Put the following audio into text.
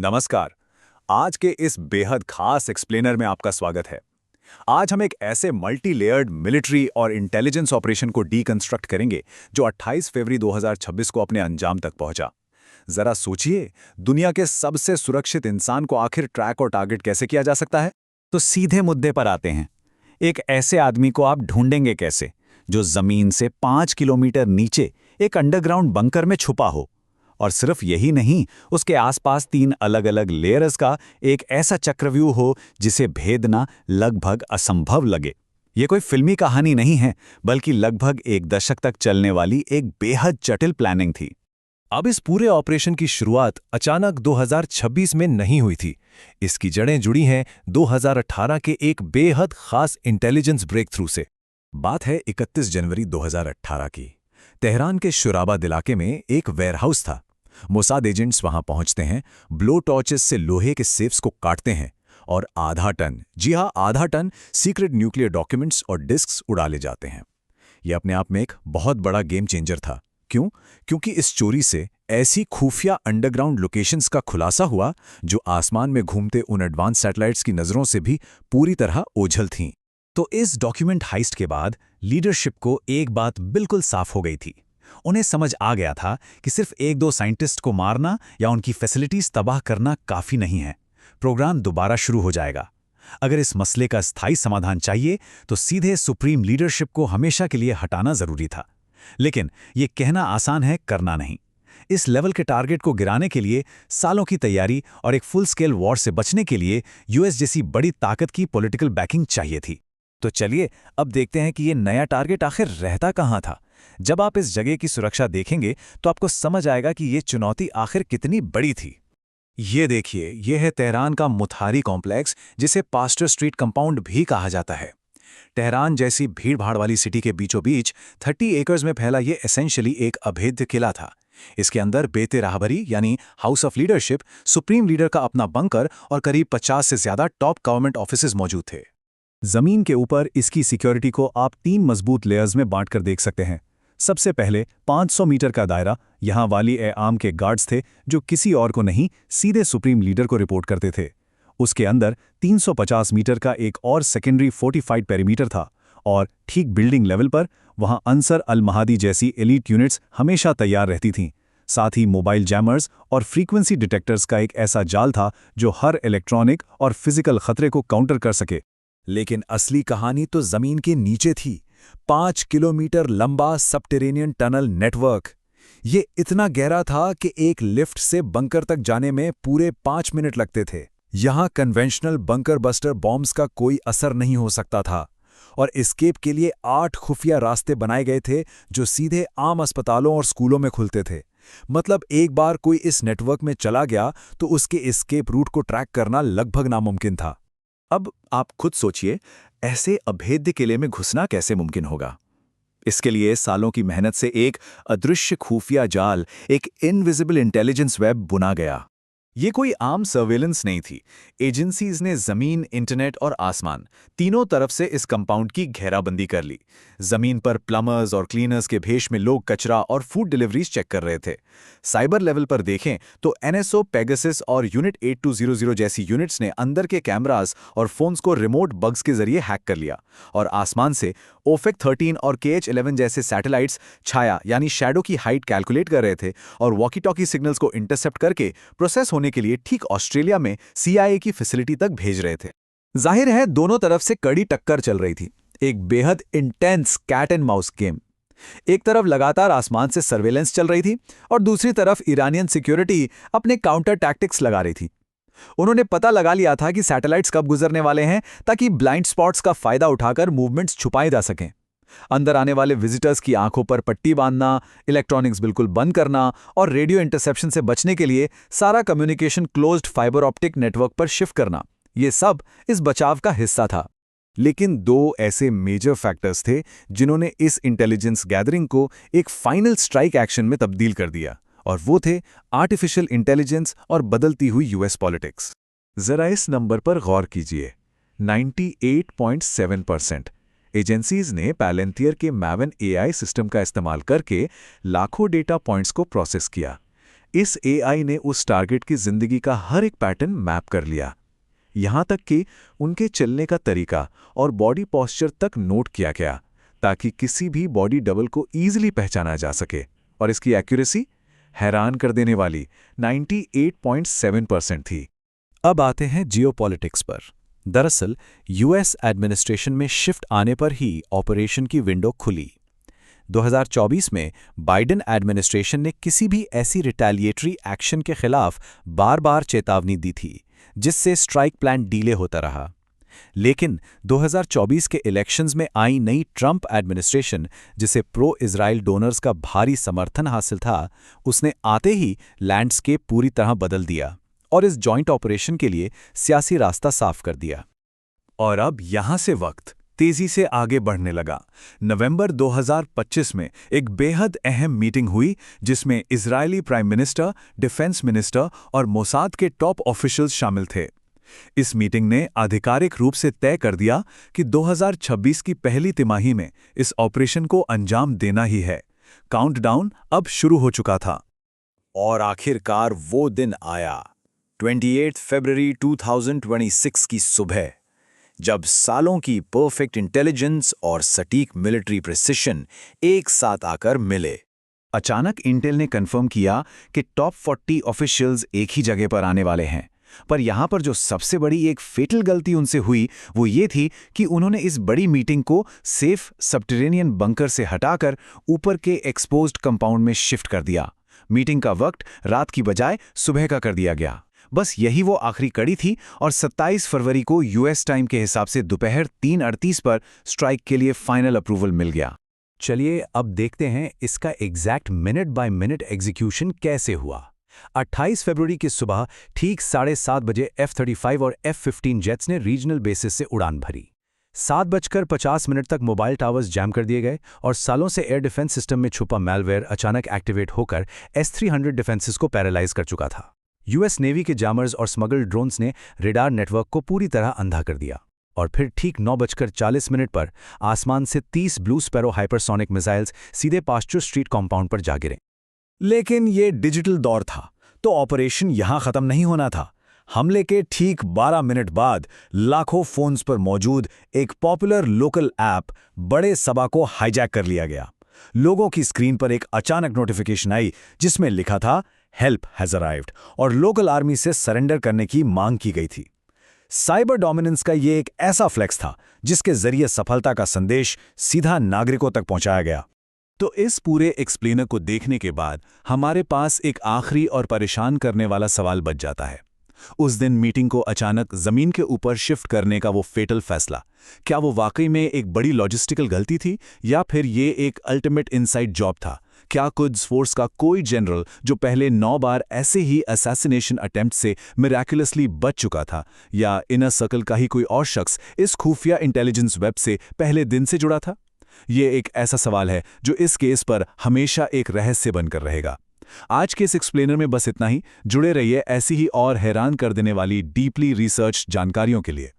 नमस्कार। आज के इस बेहद खास एक्सप्लेनर में आपका स्वागत है। आज हम एक ऐसे मल्टी लेयर्ड मिलिट्री और इंटेलिजेंस ऑपरेशन को डीकंस्ट्रक्ट करेंगे जो 28 फरवरी 2026 को अपने अंजाम तक पहुंचा। जरा सोचिए, दुनिया के सबसे सुरक्षित इंसान को आखिर ट्रैक और टारगेट कैसे किया जा सकता है? तो सीधे मुद्दे पर आते हैं। एक ऐसे आदमी को आप ढूंढेंगे कैसे जो जमीन से 5 किलोमीटर नीचे एक अंडरग्राउंड बंकर में छुपा हो? और सिर्फ यही नहीं, उसके आसपास 3 अलग अलग लेयर्स का एक ऐसा चक्रव्यूह हो जिसे भेदना लगभग असंभव लगे। ये कोई फिल्मी कहानी नहीं है, बल्कि लगभग एक दशक तक चलने वाली एक बेहद जटिल प्लानिंग थी। अब इस पूरे ऑपरेशन की शुरुआत अचानक 2026 में नहीं हुई थी। इसकी जड़ें जुड़ी हैं 2018 के एक बेहद खास इंटेलिजेंस ब्रेक थ्रू से। बात है 31 जनवरी 2018 की। तेहरान के शुराबाद इलाके में एक वेयरहाउस था। मोसाद एजेंट्स वहां पहुंचते हैं, ब्लो टॉर्चेस से लोहे के सेफ्स को काटते हैं और आधा टन, जी हां आधा टन सीक्रेट न्यूक्लियर डॉक्यूमेंट्स और डिस्क्स उड़ा ले जाते हैं। यह अपने आप में एक बहुत बड़ा गेम चेंजर था। क्यों? क्योंकि इस चोरी से ऐसी खुफिया अंडरग्राउंड लोकेशंस का खुलासा हुआ जो आसमान में घूमते उन एडवांस सैटेलाइट्स की नजरों से भी पूरी तरह ओझल थीं। तो इस डॉक्यूमेंट हाइस्ट के बाद लीडरशिप को एक बात बिल्कुल साफ हो गई थी। उन्हें समझ आ गया था कि सिर्फ 1-2 साइंटिस्ट को मारना या उनकी फैसिलिटीज तबाह करना काफी नहीं है। प्रोग्राम दोबारा शुरू हो जाएगा। अगर इस मसले का स्थायी समाधान चाहिए तो सीधे सुप्रीम लीडरशिप को हमेशा के लिए हटाना जरूरी था। लेकिन ये कहना आसान है, करना नहीं। इस लेवल के टारगेट को गिराने के लिए सालों की तैयारी और एक फुल स्केल वॉर से बचने के लिए यूएस जैसी बड़ी ताकत की पॉलिटिकल बैकिंग चाहिए थी। तो चलिए अब देखते हैं कि ये नया टारगेट आखिर रहता कहाँ था। जब आप इस जगह की सुरक्षा देखेंगे तो आपको समझ आएगा कि ये चुनौती आखिर कितनी बड़ी थी। ये देखिए, ये है तेहरान का मुथारी कॉम्प्लेक्स, जिसे पास्टर स्ट्रीट कंपाउंड भी कहा जाता है। तेहरान जैसी भीड़भाड़ वाली सिटी के बीचों बीच 30 एकर्स में फैला ये एसेंशियली एक अभेद्य किला था। इसके अंदर बेते राहबरी यानी house of leadership, supreme leader का अपना बंकर और करीब 50 से ज्यादा टॉप गवर्नमेंट ऑफिसेज मौजूद थे। जमीन के ऊपर इसकी सिक्योरिटी को आप 3 मजबूत लेयर्स में बांटकर देख सकते हैं। सबसे पहले 500 मीटर का दायरा, यहाँ वाली ए आम के गार्ड्स थे जो किसी और को नहीं, सीधे सुप्रीम लीडर को रिपोर्ट करते थे। उसके अंदर 350 मीटर का एक और सेकेंडरी फोर्टिफाइड पेरीमीटर था और ठीक बिल्डिंग लेवल पर वहां अंसर अल महादी जैसी एलीट यूनिट्स हमेशा तैयार रहती थीं। साथ ही मोबाइल जैमर्स और फ्रीक्वेंसी डिटेक्टर्स का एक ऐसा जाल था जो हर इलेक्ट्रॉनिक और फिजिकल खतरे को काउंटर कर सके। लेकिन असली कहानी तो जमीन के नीचे थी। 5 किलोमीटर लंबा सबटेरेनियन टनल नेटवर्क। ये इतना गहरा था कि एक लिफ्ट से बंकर तक जाने में पूरे 5 मिनट लगते थे। यहां कन्वेंशनल बंकर बस्टर बॉम्ब्स का कोई असर नहीं हो सकता था और एस्केप के लिए 8 खुफिया रास्ते बनाए गए थे जो सीधे आम अस्पतालों और स्कूलों में खुलते थे। मतलब एक बार कोई इस नेटवर्क में चला गया तो उसके एस्केप रूट को ट्रैक करना लगभग नामुमकिन था। अब आप खुद सोचिए, ऐसे अभेद्य किले में घुसना कैसे मुमकिन होगा? इसके लिए सालों की मेहनत से एक अदृश्य खुफिया जाल, एक इनविजिबल इंटेलिजेंस वेब बुना गया। ये कोई आम सर्वेलेंस नहीं थी। एजेंसीज ने जमीन, इंटरनेट और आसमान तीनों तरफ से इस कंपाउंड की घेराबंदी कर ली। जमीन पर प्लम्बर्स और क्लीनर्स के भेष में लोग कचरा और फूड डिलीवरीज चेक कर रहे थे। साइबर लेवल पर देखें तो एनएसओ, पेगासस और यूनिट 8200 जैसी यूनिट्स ने अंदर के कैमरास और फोन्स को रिमोट बग्स के जरिए हैक कर लिया और आसमान से ओफेक 13 और KH-11 जैसे सैटेलाइट्स छाया यानी शैडो की हाइट कैलकुलेट कर रहे थे और वॉकी टॉकी सिग्नल्स को इंटरसेप्ट करके प्रोसेस होने के लिए ठीक ऑस्ट्रेलिया में CIA की फैसिलिटी तक भेज रहे थे। जाहिर है दोनों तरफ से कड़ी टक्कर चल रही थी। एक बेहद intense cat and mouse game. एक तरफ लगातार आसमान से सर्वेलेंस चल रही थी और दूसरी तरफ ईरानियन सिक्योरिटी अपने काउंटर टैक्टिक्स लगा रही थी। उन्होंने पता लगा लिया था कि सैटेलाइट्स कब गुजरने वाले हैं ताकि ब्लाइंड स्पॉट्स का फायदा उठाकर मूवमेंट्स छुपाए जा सकें। अंदर आने वाले विजिटर्स की आंखों पर पट्टी बांधना, इलेक्ट्रॉनिक्स बिल्कुल बंद करना और रेडियो इंटरसेप्शन से बचने के लिए सारा communication closed fibre optic network पर शिफ्ट करना, ये सब इस बचाव का हिस्सा था। लेकिन 2 ऐसे मेजर फैक्टर्स थे जिन्होंने इस इंटेलिजेंस गैदरिंग को एक फाइनल स्ट्राइक एक्शन में तब्दील कर दिया, और वो थे आर्टिफिशियल इंटेलिजेंस और बदलती हुई यूएस पॉलिटिक्स। जरा इस नंबर पर गौर कीजिए, 98.7%। एजेंसीज ने पैलेंटियर के मैवन AI सिस्टम का इस्तेमाल करके लाखों डेटा पॉइंट्स को प्रोसेस किया। इस एआई ने उस टारगेट की जिंदगी का हर एक पैटर्न मैप कर लिया, यहां तक कि उनके चलने का तरीका और बॉडी पोस्चर तक नोट किया गया, ताकि किसी भी बॉडी डबल को ईजिली पहचाना जा सके। और इसकी एक्यूरेसी हैरान कर देने वाली 98.7% थी। अब आते हैं जियोपॉलिटिक्स पर। दरअसल यूएस एडमिनिस्ट्रेशन में शिफ्ट आने पर ही ऑपरेशन की विंडो खुली। 2024 में बाइडेन एडमिनिस्ट्रेशन ने किसी भी ऐसी रिटेलिएटरी एक्शन के खिलाफ बार-बार चेतावनी दी थी, जिससे स्ट्राइक प्लान डीले होता रहा। लेकिन 2024 के इलेक्शंस में आई नई ट्रंप एडमिनिस्ट्रेशन, जिसे प्रो इजराइल डोनर्स का भारी समर्थन हासिल था, उसने आते ही लैंडस्केप पूरी तरह बदल दिया और इस जॉइंट ऑपरेशन के लिए सियासी रास्ता साफ कर दिया। और अब यहां से वक्त तेजी से आगे बढ़ने लगा। नवंबर 2025 में एक बेहद अहम मीटिंग हुई, जिसमें Israeli prime minister, defence minister और मोसाद के टॉप ऑफिशियल्स शामिल थे। इस मीटिंग ने आधिकारिक रूप से तय कर दिया कि 2026 की पहली तिमाही में इस ऑपरेशन को अंजाम देना ही है। काउंटडाउन अब शुरू हो चुका था। और आखिरकार वो दिन आया, 28 फरवरी 2026 की सुबह, जब सालों की परफेक्ट इंटेलिजेंस और सटीक मिलिट्री प्रिसिशन एक साथ आकर मिले। अचानक इंटेल ने कंफर्म किया कि टॉप 40 ऑफिशियल्स एक ही जगह पर आने वाले हैं। पर यहां पर जो सबसे बड़ी एक फेटल गलती उनसे हुई, वो ये थी कि उन्होंने इस बड़ी मीटिंग को सेफ सबटेरेनियन बंकर से हटाकर ऊपर के एक्सपोज्ड कंपाउंड में शिफ्ट कर दिया। मीटिंग का वक्त रात की बजाय सुबह का कर दिया गया। बस यही वो आखिरी कड़ी थी और 27 फरवरी को यूएस टाइम के हिसाब से दोपहर 3:38 पर स्ट्राइक के लिए फाइनल अप्रूवल मिल गया। चलिए अब देखते हैं इसका exact minute by minute execution कैसे हुआ। 28 फरवरी की सुबह ठीक 7:30 बजे F-35 और F-15 जेट्स ने रीजनल बेसिस से उड़ान भरी। 7:50 तक मोबाइल टावर्स जैम कर दिए गए और सालों से एयर डिफेंस सिस्टम में छुपा मैलवेयर अचानक एक्टिवेट होकर S-300 डिफेंसेस को पैरालाइज कर चुका था। यूएस नेवी के जामर्स और स्मगल्ड ड्रोन्स ने रेडार नेटवर्क को पूरी तरह अंधा कर दिया और फिर ठीक 9:40 पर आसमान से 30 ब्लू स्पैरो हाइपरसोनिक मिसाइल्स सीधे पास्चर स्ट्रीट कॉम्पाउंड पर जा गिरे। लेकिन ये डिजिटल दौर था, तो ऑपरेशन यहां खत्म नहीं होना था। हमले के ठीक 12 मिनट बाद लाखों फोन्स पर मौजूद एक पॉपुलर लोकल ऐप बड़े सबा को हाईजैक कर लिया गया। लोगों की स्क्रीन पर एक अचानक नोटिफिकेशन आई, जिसमें लिखा था हेल्प हैज अराइव्ड और लोकल आर्मी से सरेंडर करने की मांग की गई थी। साइबर डोमिनेंस का ये एक ऐसा फ्लेक्स था जिसके जरिए सफलता का संदेश सीधा नागरिकों तक पहुंचाया गया। तो इस पूरे एक्सप्लेनर को देखने के बाद हमारे पास एक आखिरी और परेशान करने वाला सवाल बच जाता है। उस दिन मीटिंग को अचानक जमीन के ऊपर शिफ्ट करने का वो फेटल फैसला, क्या वो वाकई में एक बड़ी लॉजिस्टिकल गलती थी या फिर ये एक अल्टीमेट इनसाइड जॉब था? क्या कुड्स फोर्स का कोई जनरल जो पहले 9 बार ऐसे ही असैसिनेशन अटेम्प्ट से मिरेकुलसली बच चुका था, या इनर सर्कल का ही कोई और शख्स इस खुफिया इंटेलिजेंस वेब से पहले दिन से जुड़ा था? ये एक ऐसा सवाल है जो इस केस पर हमेशा एक रहस्य बनकर रहेगा। आज के इस एक्सप्लेनर में बस इतना ही। जुड़े रहिए ऐसी ही और हैरान कर देने वाली डीपली रिसर्च जानकारियों के लिए।